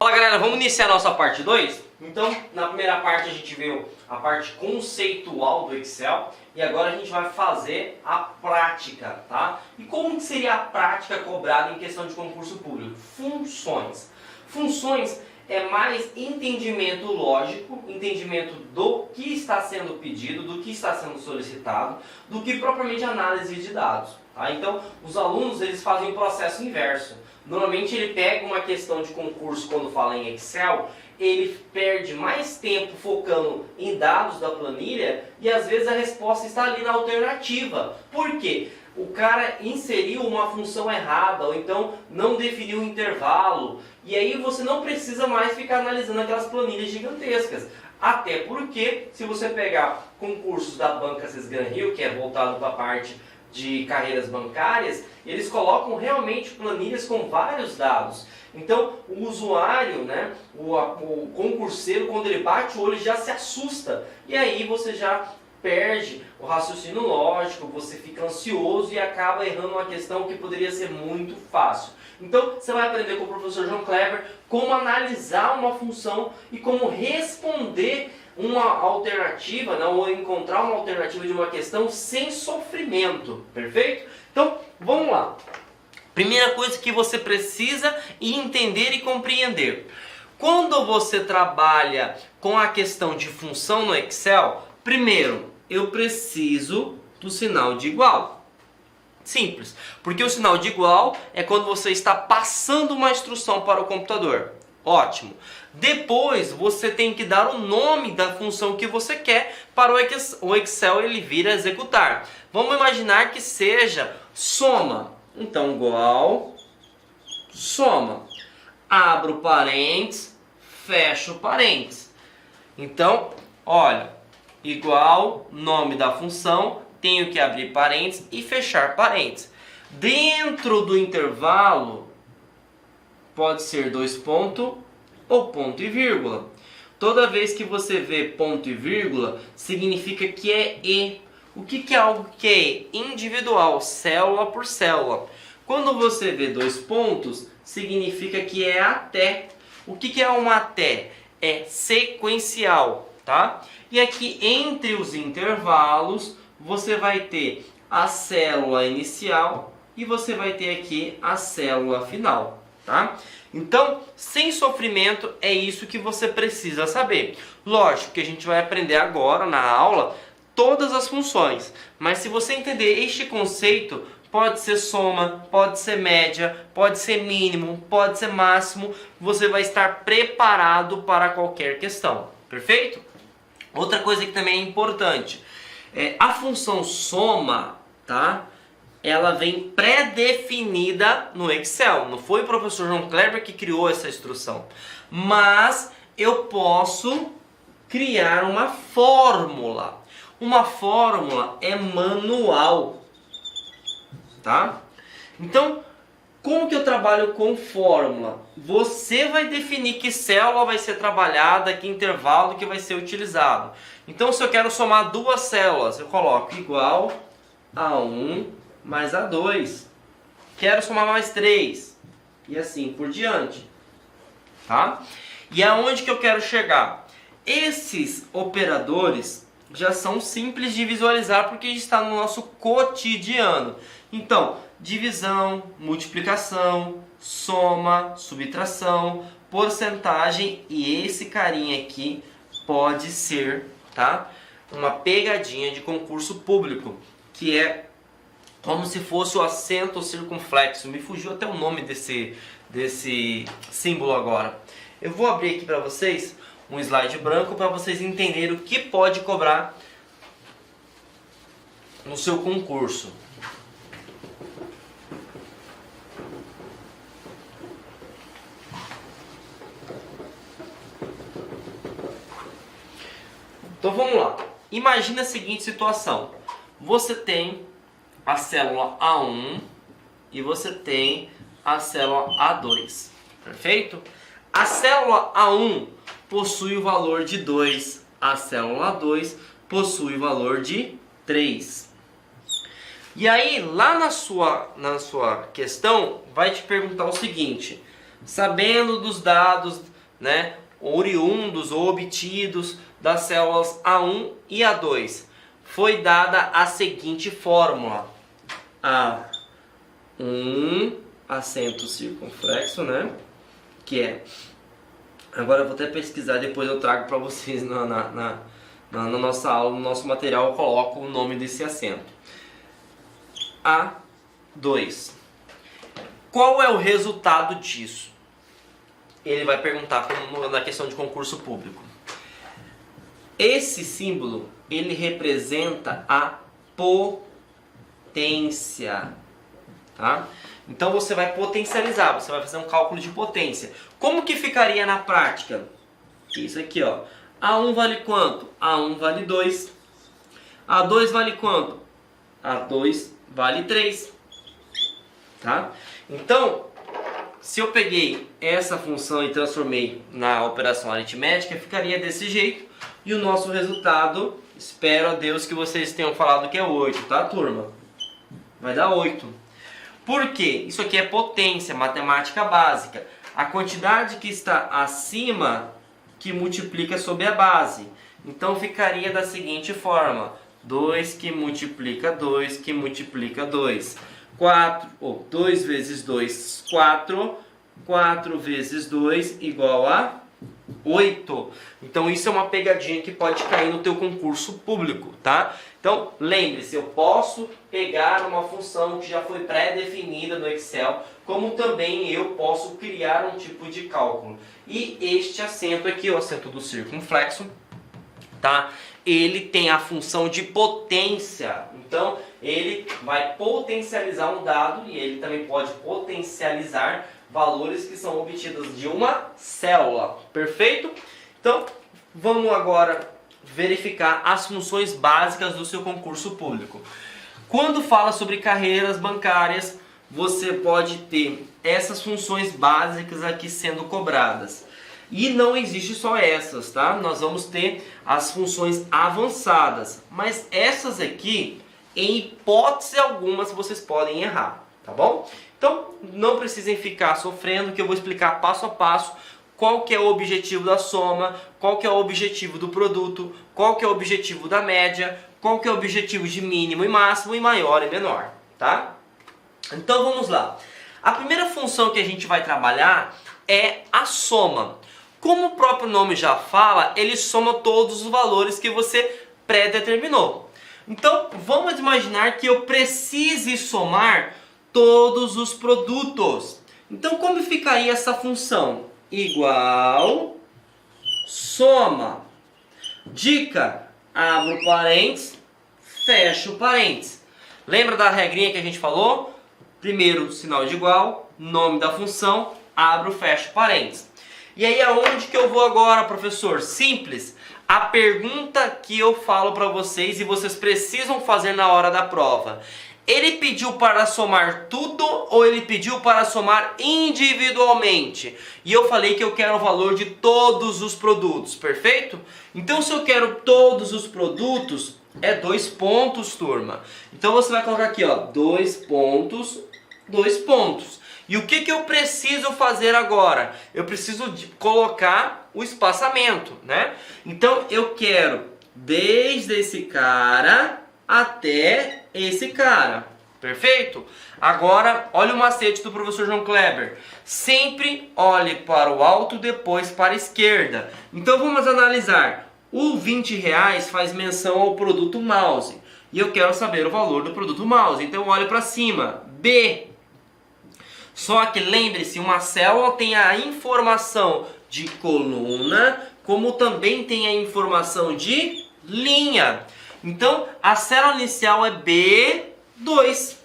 Fala galera, vamos iniciar a nossa parte 2? Então, na primeira parte a gente viu a parte conceitual do Excel e agora a gente vai fazer a prática, tá? E como que seria a prática cobrada em questão de concurso público? Funções. Funções é mais entendimento lógico, entendimento do que está sendo pedido, do que está sendo solicitado, do que propriamente análise de dados. Tá? Então, os alunos eles fazem o processo inverso. Normalmente ele pega uma questão de concurso quando fala em Excel, ele perde mais tempo focando em dados da planilha e às vezes a resposta está ali na alternativa. Por quê? O cara inseriu uma função errada ou então não definiu o intervalo e aí você não precisa mais ficar analisando aquelas planilhas gigantescas. Até porque, se você pegar concursos da Banca Sesgran-Rio, que é voltado para a parte de carreiras bancárias, eles colocam realmente planilhas com vários dados. Então, o usuário, né, o concurseiro, quando ele bate o olho, já se assusta. E aí você já perde o raciocínio lógico, você fica ansioso e acaba errando uma questão que poderia ser muito fácil. Então, você vai aprender com o professor João Kleber como analisar uma função e como responder uma alternativa, né, ou encontrar uma alternativa de uma questão sem sofrimento, perfeito? Então, vamos lá. Primeira coisa que você precisa entender e compreender. Quando você trabalha com a questão de função no Excel, primeiro, eu preciso do sinal de igual. Simples, porque o sinal de igual é quando você está passando uma instrução para o computador. Ótimo. Depois você tem que dar o nome da função que você quer para o Excel ele vir a executar. Vamos imaginar que seja soma. Então, igual, soma. Abro parênteses, fecho parênteses. Então, olha, igual, nome da função, tenho que abrir parênteses e fechar parênteses. Dentro do intervalo, pode ser dois pontos ou ponto e vírgula. Toda vez que você vê ponto e vírgula, significa que é E. O que é algo que é E? Individual, célula por célula. Quando você vê dois pontos, significa que é até. O que é um até? É sequencial, tá? E aqui entre os intervalos, você vai ter a célula inicial e você vai ter aqui a célula final, tá? Então, sem sofrimento, é isso que você precisa saber. Lógico que a gente vai aprender agora na aula todas as funções, mas se você entender este conceito, pode ser soma, pode ser média, pode ser mínimo, pode ser máximo, você vai estar preparado para qualquer questão, perfeito? Outra coisa que também é importante, a função soma, tá? Ela vem pré-definida no Excel. Não foi o professor João Kleber que criou essa instrução. Mas eu posso criar uma fórmula. Uma fórmula é manual, tá? Então, como que eu trabalho com fórmula? Você vai definir que célula vai ser trabalhada, que intervalo que vai ser utilizado. Então, se eu quero somar duas células, eu coloco igual a 1 mais a 2. Quero somar mais 3. E assim por diante. Tá? E aonde que eu quero chegar? Esses operadores já são simples de visualizar porque está no nosso cotidiano. Então, divisão, multiplicação, soma, subtração, porcentagem e esse carinha aqui pode ser, tá? Uma pegadinha de concurso público, que é como se fosse o acento circunflexo. Me fugiu até o nome desse símbolo agora. Eu vou abrir aqui para vocês um slide branco para vocês entenderem o que pode cobrar no seu concurso. Então vamos lá. Imagina a seguinte situação. Você tem a célula A1 e você tem a célula A2, perfeito? A célula A1 possui o valor de 2, a célula A2 possui o valor de 3. E aí, lá na sua questão, vai te perguntar o seguinte: sabendo dos dados né, oriundos ou obtidos das células A1 e A2, foi dada a seguinte fórmula: A1 acento circunflexo, né, que é, agora eu vou até pesquisar, depois eu trago para vocês na nossa aula, no nosso material eu coloco o nome desse acento. A2. Qual é o resultado disso? Ele vai perguntar na questão de concurso público. Esse símbolo, ele representa a potência, tá? Então você vai potencializar, você vai fazer um cálculo de potência. Como que ficaria na prática? Isso aqui, ó. A1 vale quanto? A1 vale 2. A2 vale quanto? A2 vale 3. Tá? Então, se eu peguei essa função e transformei na operação aritmética, ficaria desse jeito. E o nosso resultado, espero a Deus que vocês tenham falado que é 8, tá, turma? Vai dar 8. Por quê? Isso aqui é potência, matemática básica. A quantidade que está acima que multiplica sobre a base. Então ficaria da seguinte forma: 2 que multiplica 2 que multiplica 2. 2 vezes 2, 4. 4 vezes 2 igual a 8. Então isso é uma pegadinha que pode cair no teu concurso público, tá? Então lembre-se, eu posso pegar uma função que já foi pré-definida no Excel, como também eu posso criar um tipo de cálculo. E este acento aqui, o acento do circunflexo, tá? Ele tem a função de potência. Então ele vai potencializar um dado e ele também pode potencializar valores que são obtidos de uma célula. Perfeito? Então vamos agora verificar as funções básicas do seu concurso público. Quando fala sobre carreiras bancárias, você pode ter essas funções básicas aqui sendo cobradas. E não existe só essas, tá? Nós vamos ter as funções avançadas, mas essas aqui, em hipótese alguma, vocês podem errar, tá bom? Então, não precisem ficar sofrendo, que eu vou explicar passo a passo qual que é o objetivo da soma, qual que é o objetivo do produto, qual que é o objetivo da média, qual que é o objetivo de mínimo e máximo, e maior e menor, tá? Então vamos lá. A primeira função que a gente vai trabalhar é a soma. Como o próprio nome já fala, ele soma todos os valores que você pré-determinou. Então vamos imaginar que eu precise somar todos os produtos. Então como ficaria essa função? Igual soma. Dica: abro parênteses, fecho parênteses. Lembra da regrinha que a gente falou? Primeiro sinal de igual, nome da função, abro, fecho parênteses. E aí aonde que eu vou agora, professor? Simples. A pergunta que eu falo para vocês e vocês precisam fazer na hora da prova: ele pediu para somar tudo ou ele pediu para somar individualmente? E eu falei que eu quero o valor de todos os produtos, perfeito? Então se eu quero todos os produtos, é 2 pontos, turma. Então você vai colocar aqui, ó, 2 pontos, 2 pontos. E o que eu preciso fazer agora? Eu preciso colocar o espaçamento, né? Então eu quero desde esse cara até esse cara, perfeito? Agora, olha o macete do professor João Kleber. Sempre olhe para o alto, depois para a esquerda. Então vamos analisar. O R$20 faz menção ao produto mouse. E eu quero saber o valor do produto mouse. Então eu olho para cima. B. Só que lembre-se, uma célula tem a informação de coluna, como também tem a informação de linha. Então, a célula inicial é B2.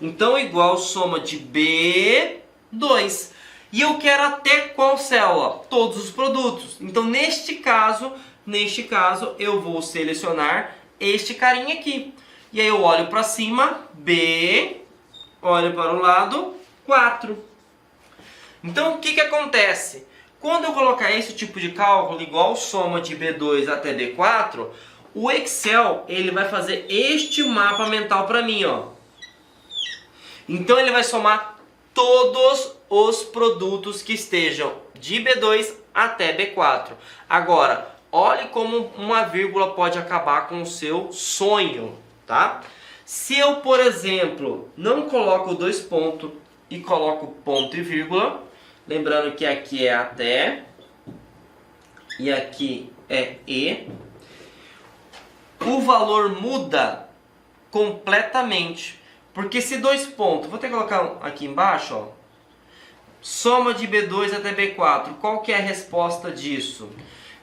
Então, igual soma de B2. E eu quero até qual célula? Todos os produtos. Então, neste caso, eu vou selecionar este carinha aqui. E aí eu olho para cima, B, olho para o lado, 4. Então, o que acontece? Quando eu colocar esse tipo de cálculo, igual soma de B2 até B4, o Excel ele vai fazer este mapa mental para mim, ó. Então ele vai somar todos os produtos que estejam de B2 até B4. Agora, olhe como uma vírgula pode acabar com o seu sonho, tá? Se eu, por exemplo, não coloco dois pontos e coloco ponto e vírgula, lembrando que aqui é até e aqui é e, o valor muda completamente. Porque se dois pontos, vou ter que colocar aqui embaixo, ó, soma de B2 até B4, qual que é a resposta disso?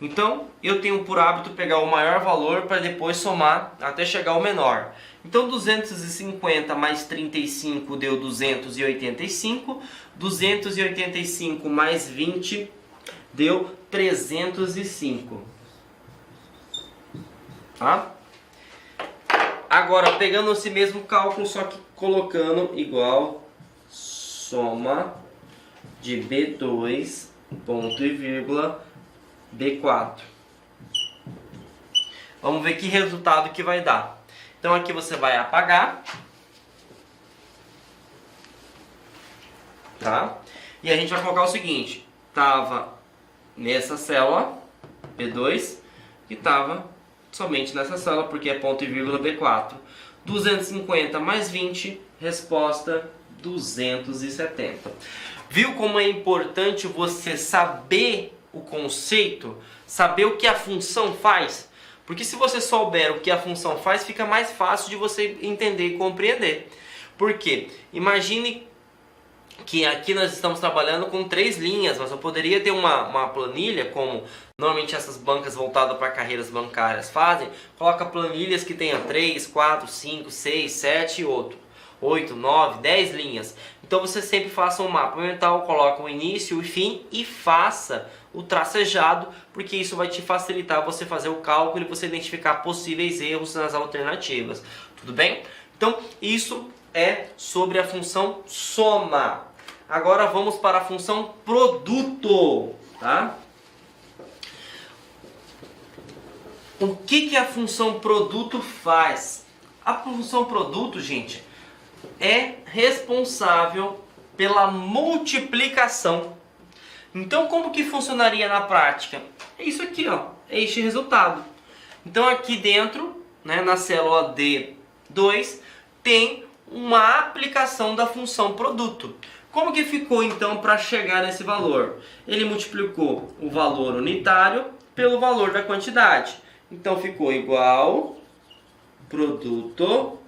Então, eu tenho por hábito pegar o maior valor para depois somar até chegar ao menor. Então, 250 mais 35 deu 285. 285 mais 20 deu 305. Tá? Agora, pegando esse mesmo cálculo, só que colocando igual soma de B2, ponto e vírgula, B4. Vamos ver que resultado que vai dar. Então aqui você vai apagar, tá? E a gente vai colocar o seguinte, tava nessa célula B2 e tava somente nessa célula, porque é ponto e vírgula B4. 250 mais 20, resposta 270. Viu como é importante você saber o conceito, saber o que a função faz? Porque se você souber o que a função faz, fica mais fácil de você entender e compreender. Por quê? Imagine que aqui nós estamos trabalhando com 3 linhas, mas eu poderia ter uma planilha, como normalmente essas bancas voltadas para carreiras bancárias fazem, coloca planilhas que tenham 3, 4, 5, 6, 7 e 8, 9, 10 linhas. Então você sempre faça um mapa mental, coloca o início, o fim e faça o tracejado, porque isso vai te facilitar você fazer o cálculo e você identificar possíveis erros nas alternativas. Tudo bem? Então isso é sobre a função soma. Agora vamos para a função produto, tá? O que a função produto faz? A função produto, gente, é responsável pela multiplicação. Então, como que funcionaria na prática? É isso aqui, ó, é este resultado. Então, aqui dentro, né, na célula D2, tem uma aplicação da função produto. Como que ficou, então, para chegar nesse valor? Ele multiplicou o valor unitário pelo valor da quantidade. Então, ficou igual produto.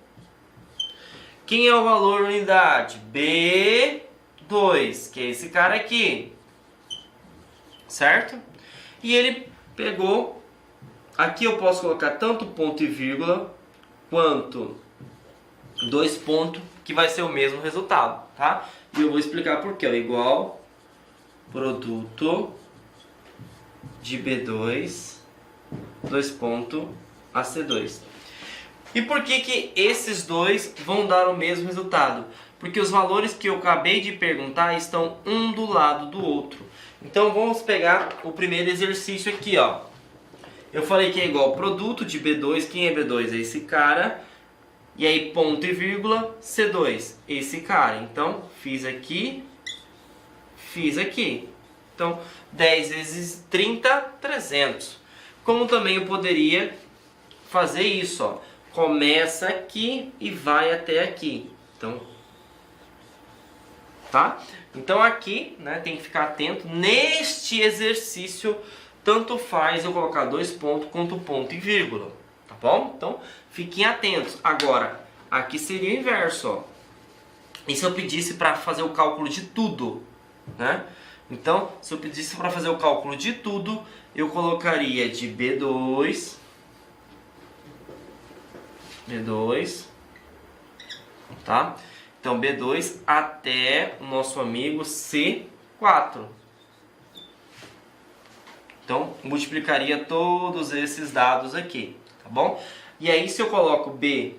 Quem é o valor unidade? B2, que é esse cara aqui. Certo? E ele pegou, aqui eu posso colocar tanto ponto e vírgula, quanto 2 pontos, que vai ser o mesmo resultado, tá? E eu vou explicar por quê. Igual produto de B2, 2 pontos, a C2. E por que esses dois vão dar o mesmo resultado? Porque os valores que eu acabei de perguntar estão um do lado do outro. Então vamos pegar o primeiro exercício aqui, ó. Eu falei que é igual produto de B2, quem é B2? É esse cara. E aí ponto e vírgula, C2, esse cara. Então fiz aqui, fiz aqui. Então 10 vezes 30, 300. Como também eu poderia fazer isso, ó. Começa aqui e vai até aqui. Então, tá? Então aqui, né, tem que ficar atento. Neste exercício, tanto faz eu colocar 2 pontos quanto ponto e vírgula. Tá bom? Então, fiquem atentos. Agora, aqui seria o inverso, ó. E se eu pedisse para fazer o cálculo de tudo, né? Então, se eu pedisse para fazer o cálculo de tudo, eu colocaria de B2, tá? Então, B2 até o nosso amigo C4. Então, multiplicaria todos esses dados aqui, tá bom? E aí, se eu coloco B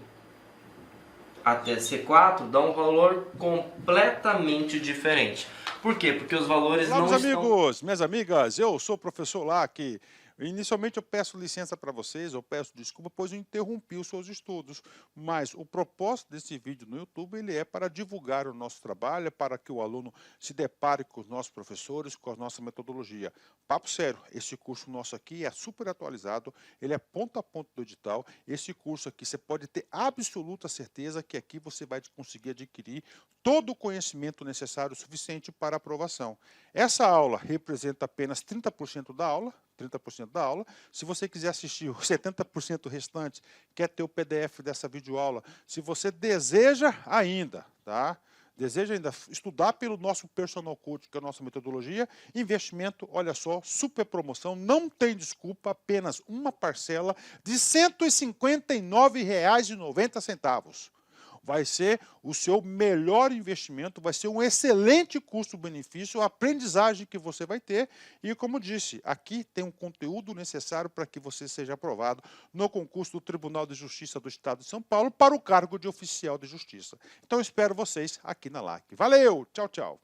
até C4, dá um valor completamente diferente. Por quê? Porque os valores Olá, não meus estão... amigos, minhas amigas, eu sou o professor Lac. Inicialmente eu peço licença para vocês, eu peço desculpa, pois eu interrompi os seus estudos, mas o propósito desse vídeo no YouTube ele é para divulgar o nosso trabalho, é para que o aluno se depare com os nossos professores, com a nossa metodologia. Papo sério, esse curso nosso aqui é super atualizado, ele é ponto a ponto do edital, esse curso aqui você pode ter absoluta certeza que aqui você vai conseguir adquirir todo o conhecimento necessário suficiente para aprovação. Essa aula representa apenas 30% da aula, 30% da aula. Se você quiser assistir os 70% restante, quer ter o PDF dessa videoaula, se você deseja ainda, tá? Deseja ainda estudar pelo nosso Personal Coach, que é a nossa metodologia, investimento, olha só, super promoção, não tem desculpa, apenas uma parcela de R$ 159,90. Vai ser o seu melhor investimento, vai ser um excelente custo-benefício, a aprendizagem que você vai ter. E como disse, aqui tem um conteúdo necessário para que você seja aprovado no concurso do Tribunal de Justiça do Estado de São Paulo para o cargo de oficial de justiça. Então, eu espero vocês aqui na LAC. Valeu, tchau, tchau.